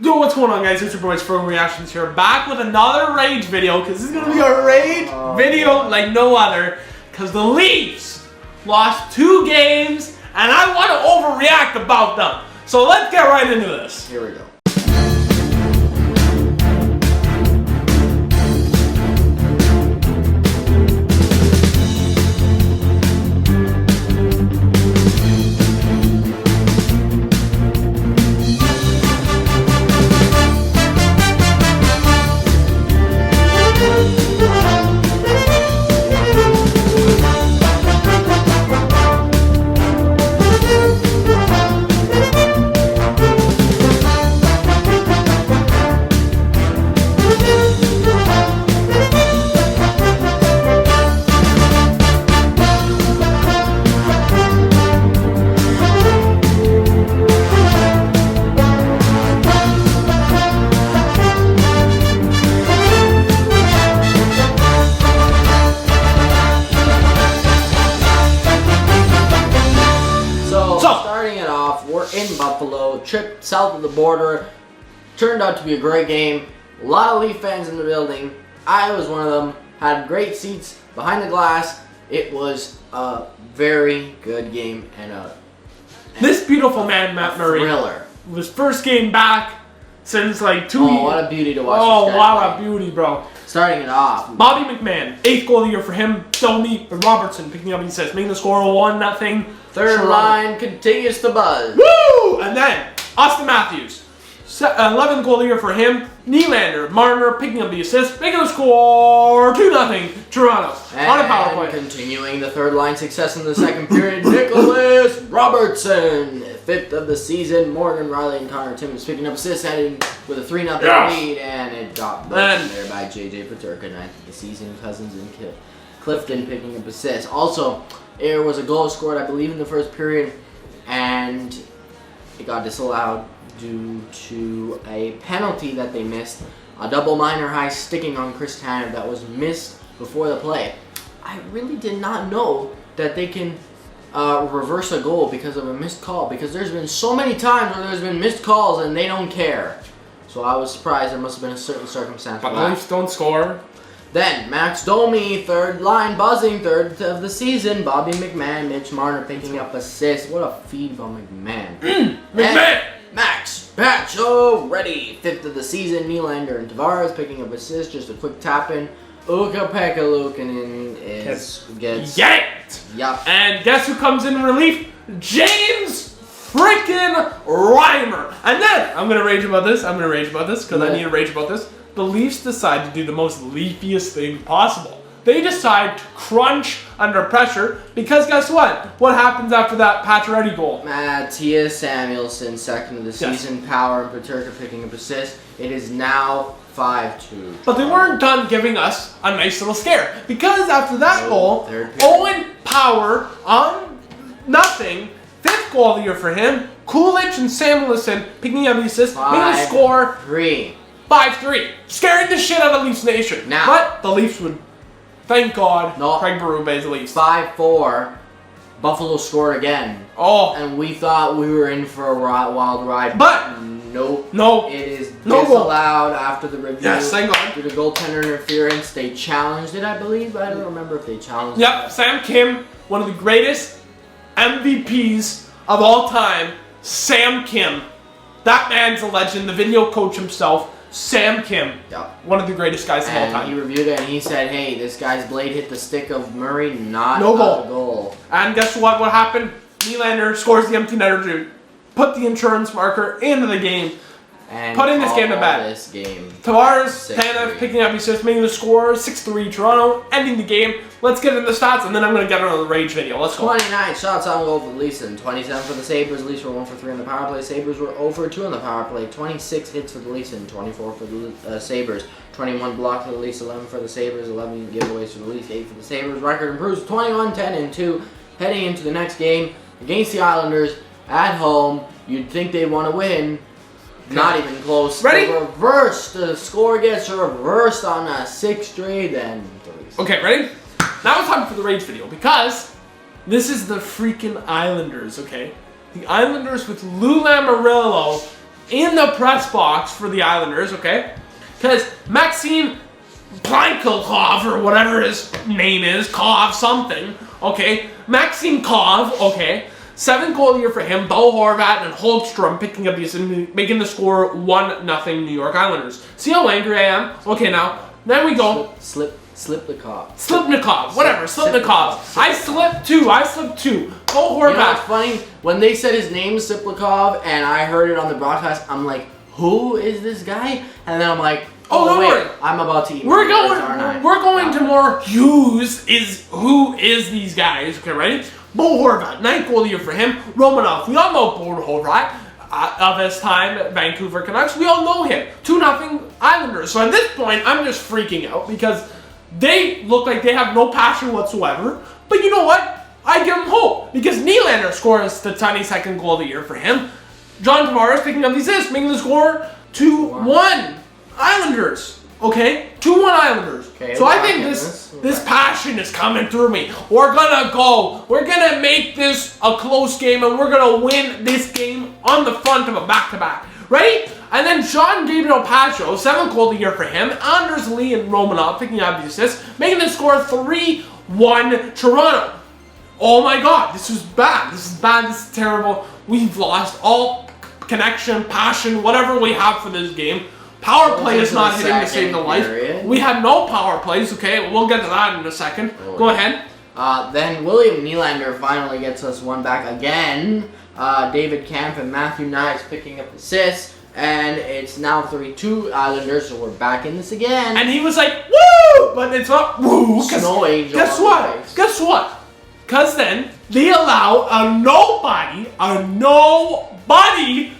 Yo, what's going on, guys? It's your boys from Reactions here, back with another Rage video, because this is going to be a Rage video like no other, because the Leafs lost 2 games, and I want to overreact about them. So let's get right into this. Here we go. We're in Buffalo, trip south of the border. Turned out to be a great game. A lot of Leaf fans in the building. I was one of them. Had great seats behind the glass. It was a very good game and this beautiful man, Matt Murray, thriller. Was first game back since like 2 years. Oh, what a beauty to watch. Oh, wow, a beauty, bro. Starting it off, Bobby McMahon, 8th goal of the year for him. Domi and Robertson picking up, he says, making the score 1-0. Third line continues to buzz. Woo! And then Austin Matthews, 11th goal of the year for him. Nylander, Marner picking up the assist, making the score 2-0. Toronto on a power play. Continuing the third line success in the second period, Nicholas Robertson, 5th of the season. Morgan Riley and Connor Timmins picking up assists, heading with a 3-0 lead, and it got broken there by JJ Paterka, 9th of the season. Cousins and Clifton picking up assists. Also, there was a goal scored, I believe, in the first period, and it got disallowed due to a penalty that they missed. A double minor high sticking on Chris Tanev that was missed before the play. I really did not know that they can reverse a goal because of a missed call, because there's been so many times where there's been missed calls and they don't care. So I was surprised. There must have been a certain circumstance. But the Leafs don't score. Then, Max Domi, third line buzzing, 3rd of the season. Bobby McMahon, Mitch Marner picking up assists. What a feed from McMahon. McMahon! Max Pacho ready, 5th of the season. Nylander and Tavares picking up assists. Just a quick tap in. Ukko-Pekka Luukkonen gets yanked. Yup. And guess who comes in relief? James freaking Reimer. And then I'm gonna rage about this. Because I need to rage about this. The Leafs decide to do the most Leafiest thing possible. They decide to crunch under pressure because guess what? What happens after that Pacioretty goal? Mattias Samuelsson, 2nd of the season. Power and Paterka picking up assists. It is now 5-2. But they weren't done giving us a nice little scare, because after that goal, Owen Power on nothing. 5th goal of the year for him. Coolidge and Samuelsson picking up the assist, making the score 5-3, scaring the shit out of Leafs Nation. Now, but the Leafs would, thank God, Craig Berube's Leafs. 5-4, Buffalo scored again. Oh. And we thought we were in for a wild ride. But, nope. No. It is no disallowed after the review. Yes, thank God. Due to goaltender interference. They challenged it, I believe. I don't remember if they challenged it. Yep, Sam Kim, one of the greatest MVPs of all time. Sam Kim. That man's a legend. The video coach himself. Sam Kim, one of the greatest guys of all time. He reviewed it and he said, hey, this guy's blade hit the stick of Murray, not no a goal. And guess what? What happened? Nylander scores the empty netter to put the insurance marker into the game, and putting this game to bed. Tavares, Tanev picking up assists, making the score 6-3 Toronto, ending the game. Let's get into the stats, and then I'm going to get into the Rage video. Let's go. 29 shots on goal for the Leafs and 27 for the Sabres. Leafs were 1 for 3 on the power play. Sabres were 0 for 2 on the power play. 26 hits for the Leafs and 24 for the Sabres. 21 blocks for the Leafs, 11 for the Sabres, 11 giveaways for the Leafs, 8 for the Sabres. Record improves 21-10-2 heading into the next game against the Islanders at home. You'd think they'd want to win. Not even close. Ready? The score gets reversed on a 6-3, then the Leafs. Okay, ready? Now it's time for the Rage video, because this is the freaking Islanders, okay? The Islanders with Lou Lamoriello in the press box for the Islanders, okay? Because Maxime Plankov, or whatever his name is, Kov something, okay? Maxime Kov, okay? 7th goal of the year for him. Bo Horvat and Holmstrom picking up these and making the score 1-0 New York Islanders. See how angry I am? Okay, now, then we go. Slipnikov. Whatever, Slipnikov. I slipped two. Bo Horvat. You know what's funny? When they said his name, Slipnikov, and I heard it on the broadcast, I'm like, who is this guy? And then I'm like, oh, don't worry. I'm about to eat. We're going to more who is these guys. Okay, ready? Bo Horvat, 9th goal of the year for him. Romanov, we all know Bo Horvat of his time at Vancouver Canucks. We all know him. 2-0 Islanders. So at this point, I'm just freaking out because they look like they have no passion whatsoever. But you know what? I give them hope because Nylander scores the 22nd goal of the year for him. John Tavares picking up the assist, making the score 2-1 Islanders. Okay, 2-1 Islanders. Okay, so I think this passion is coming through me. We're gonna make this a close game, and we're gonna win this game on the front of a back-to-back. Ready? And then John Gabriel Pacho, 7th goal of the year for him. Anders Lee and Romanov picking up the assist, making the score 3-1 Toronto. Oh my God, this is bad. This is terrible. We've lost all connection, passion, whatever we have for this game. Power play is not hitting to save the life. We have no power plays, okay? We'll get to that in a second. Go ahead. Then William Nylander finally gets us one back again. David Kampf and Matthew Knies picking up assists. And it's now 3-2 Islanders, so we're back in this again. And he was like, woo! But it's not woo. Snow Angel. Guess what? Because then they allow a nobody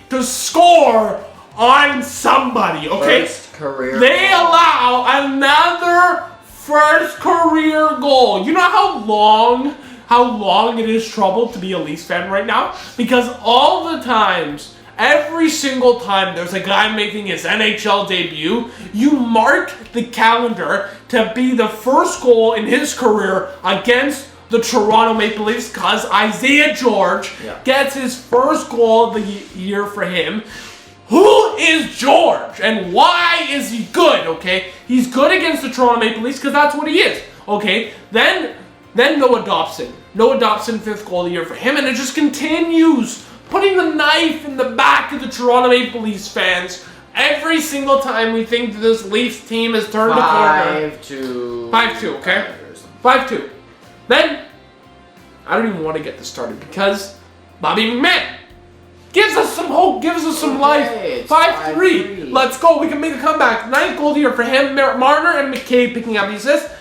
to score on somebody, okay? First career they allow another first career goal. You know how long it is trouble to be a Leafs fan right now? Because all the times, every single time there's a guy making his NHL debut, you mark the calendar to be the first goal in his career against the Toronto Maple Leafs because Isaiah George gets his first goal of the year for him. Who is George and why is he good, okay? He's good against the Toronto Maple Leafs because that's what he is, okay? Then Noah Dobson. Noah Dobson, 5th goal of the year for him, and it just continues putting the knife in the back of the Toronto Maple Leafs fans every single time we think that this Leafs team has turned the corner. 5-2. 5-2, okay? 5-2. Then, I don't even want to get this started because Bobby McMahon gives us some hope, gives us some life. 5-3. Let's go. We can make a comeback. 9th goal of the year for him. Marner and McCabe picking up the assist,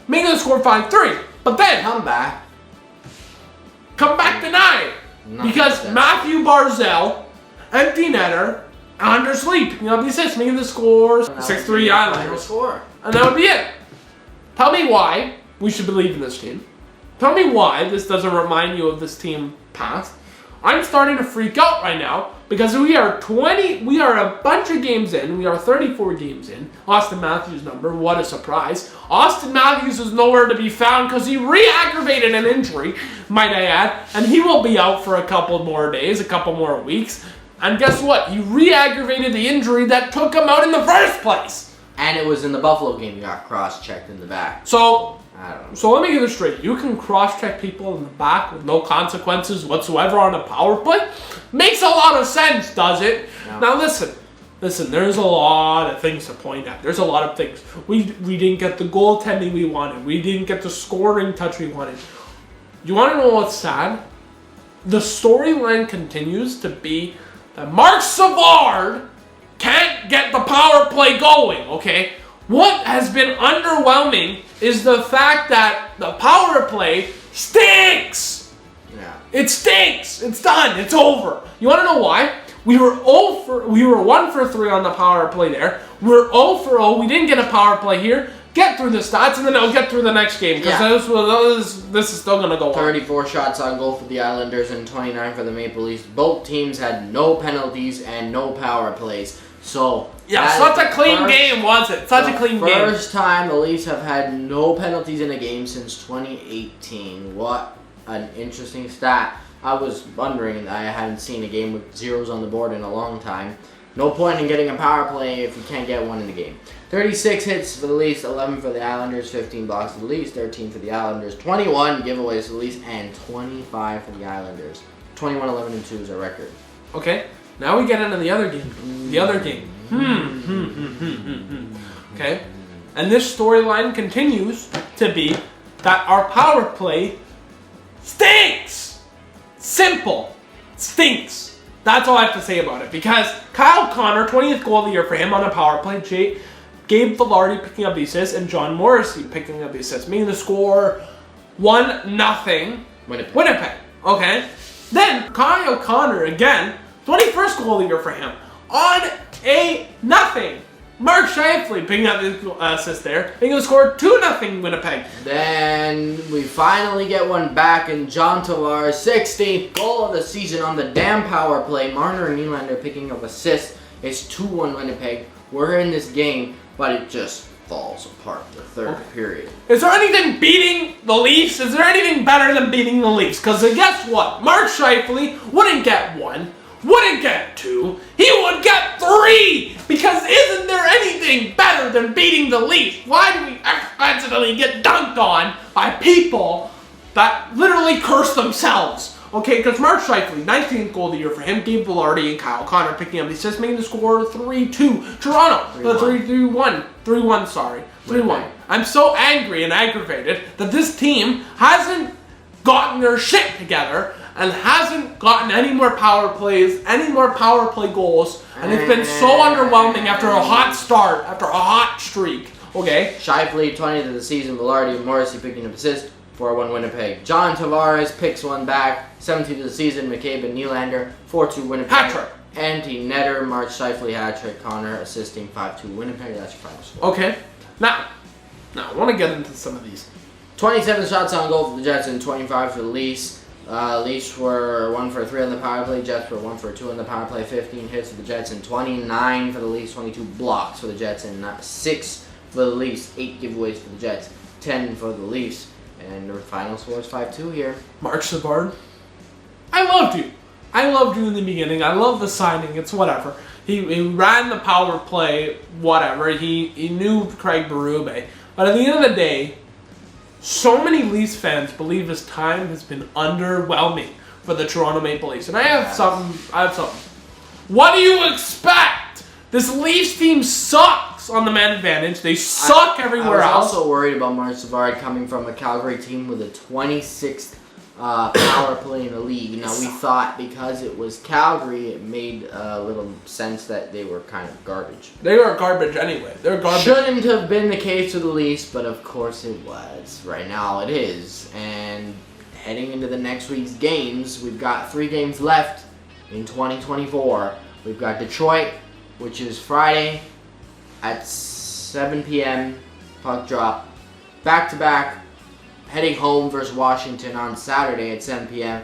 making the score 5-3. But then come back denied because Matthew Barzal, empty netter, Anders Lee picking up the assist, making the score 6-3 Islanders. And that would be it. Tell me why we should believe in this team. Tell me why this doesn't remind you of this team past. I'm starting to freak out right now because we are a bunch of games in. We are 34 games in. Austin Matthews' number, what a surprise. Austin Matthews is nowhere to be found because he re-aggravated an injury, might I add, and he will be out for a couple more days, a couple more weeks. And guess what? He re-aggravated the injury that took him out in the first place. And it was in the Buffalo game. You got cross-checked in the back. So let me get this straight. You can cross-check people in the back with no consequences whatsoever on a power play? Makes a lot of sense, does it? No. Now listen, there's a lot of things to point at. There's a lot of things. We didn't get the goaltending we wanted. We didn't get the scoring touch we wanted. You want to know what's sad? The storyline continues to be that Mark Savard can't get the power play going, okay? What has been underwhelming is the fact that the power play stinks. Yeah. It stinks. It's done. It's over. You want to know why? We were 1 for 3 on the power play there. We're 0 for 0. We didn't get a power play here. Get through the stats and then I'll get through the next game because this is still going to go on. 34 shots on goal for the Islanders and 29 for the Maple Leafs. Both teams had no penalties and no power plays. So such a clean game, was it? Such a clean game. First time the Leafs have had no penalties in a game since 2018. What an interesting stat. I was wondering, I hadn't seen a game with zeros on the board in a long time. No point in getting a power play if you can't get one in the game. 36 hits for the Leafs, 11 for the Islanders, 15 blocks for the Leafs, 13 for the Islanders, 21 giveaways for the Leafs, and 25 for the Islanders. 21, 11, and 2 is our record. Okay, now we get into the other game. The other game. Okay, and this storyline continues to be that our power play stinks. Simple. Stinks. That's all I have to say about it. Because Kyle Connor, 20th goal of the year for him on a power play. Gabe Vilardi picking up the assist and John Morrissey picking up the assist. Meaning the score 1-0 Winnipeg. Okay. Then Kyle Connor again, 21st goal of the year for him on a nothing. Mark Scheifele picking up the assist there, making the score 2-0 Winnipeg. Then we finally get one back in John Tavares' 16th goal of the season on the damn power play. Marner and Nylander picking up assists. It's 2-1 Winnipeg. We're in this game, but it just falls apart in the third period. Is there anything beating the Leafs? Is there anything better than beating the Leafs? Because guess what? Mark Scheifele wouldn't get 1. Wouldn't get 2, he would get 3! Because isn't there anything better than beating the Leafs? Why do we accidentally get dunked on by people that literally curse themselves? Okay, because Mark Scheifele, 19th goal of the year for him, Gabe Vilardi and Kyle Connor picking up the assist, making the score 3-2. Toronto, 3-1. 3-1, sorry. 3-1. I'm so angry and aggravated that this team hasn't gotten their shit together and hasn't gotten any more power plays, any more power play goals, and it's been so underwhelming after a hot start, after a hot streak. Okay? Scheifele, 20th of the season, Vilardi and Morrissey picking up assists, 4-1 Winnipeg. John Tavares picks one back, 17th of the season, McCabe and Nylander, 4-2 Winnipeg. Hat-trick. Anti-netter, Mark Scheifele hat-trick, Connor assisting, 5-2 Winnipeg. That's your final score. Okay. Now I want to get into some of these. 27 shots on goal for the Jets and 25 for the Leafs. Leafs were 1 for 3 on the power play. Jets were 1 for 2 on the power play. 15 hits for the Jets and 29 for the Leafs. 22 blocks for the Jets and 6 for the Leafs. 8 giveaways for the Jets. 10 for the Leafs. And the final score is 5-2 here. Mark Savard, I loved you. I loved you in the beginning. I love the signing. It's whatever. He ran the power play, whatever. He knew Craig Berube. But at the end of the day, so many Leafs fans believe his time has been underwhelming for the Toronto Maple Leafs. And I have something. What do you expect? This Leafs team sucks on the man advantage. They suck everywhere else. I was also worried about Mark Savard coming from a Calgary team with a 26th power play in the league. Now, we thought because it was Calgary, it made a little sense that they were kind of garbage. They are garbage anyway. They're garbage. Shouldn't have been the case with the Leafs, but of course it was. Right now it is. And heading into the next week's games, we've got 3 games left in 2024. We've got Detroit, which is Friday at 7 p.m. puck drop. Back-to-back. Heading home versus Washington on Saturday at 7 p.m.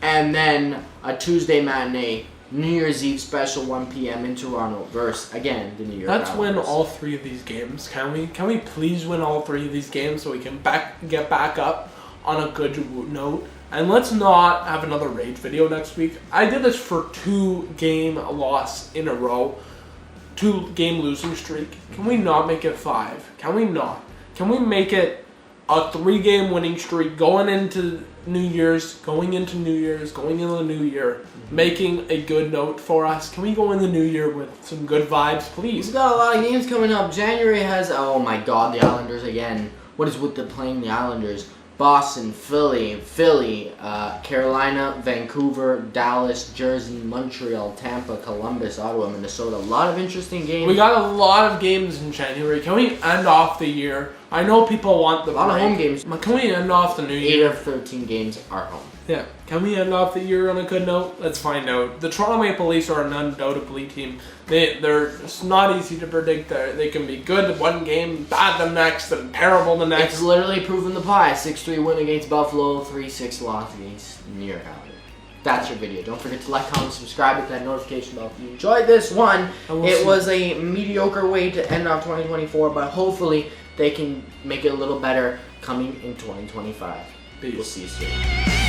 And then a Tuesday matinee, New Year's Eve special 1 p.m. in Toronto versus, again, the New York Islanders. Let's win all 3 of these games, can we? Can we please win all 3 of these games so we can get back up on a good note? And let's not have another rage video next week. I did this for 2-game loss in a row. 2-game losing streak. Can we not make it 5? Can we not? Can we make it a 3-game winning streak going into New Year's, going into the new year, making a good note for us? Can we go in the new year with some good vibes, please? We've got a lot of games coming up. January has, oh my god, the Islanders again. What is with the playing the Islanders? Boston, Philly, Carolina, Vancouver, Dallas, Jersey, Montreal, Tampa, Columbus, Ottawa, Minnesota. A lot of interesting games. We got a lot of games in January. Can we end off the year? I know people want the a lot of home games. But can we end off the new year? 8 of 13 games are home. Yeah. Can we end off the year on a good note? Let's find out. The Toronto Maple Leafs are an undoubtedly team. It's not easy to predict. They can be good one game, bad the next, and terrible the next. It's literally proven the pie. 6-3 win against Buffalo, 3-6 loss against New York Islanders. That's your video. Don't forget to like, comment, subscribe, hit that notification bell if you enjoyed this one. It was a mediocre way to end off 2024, but hopefully they can make it a little better coming in 2025. Peace. We'll see you soon.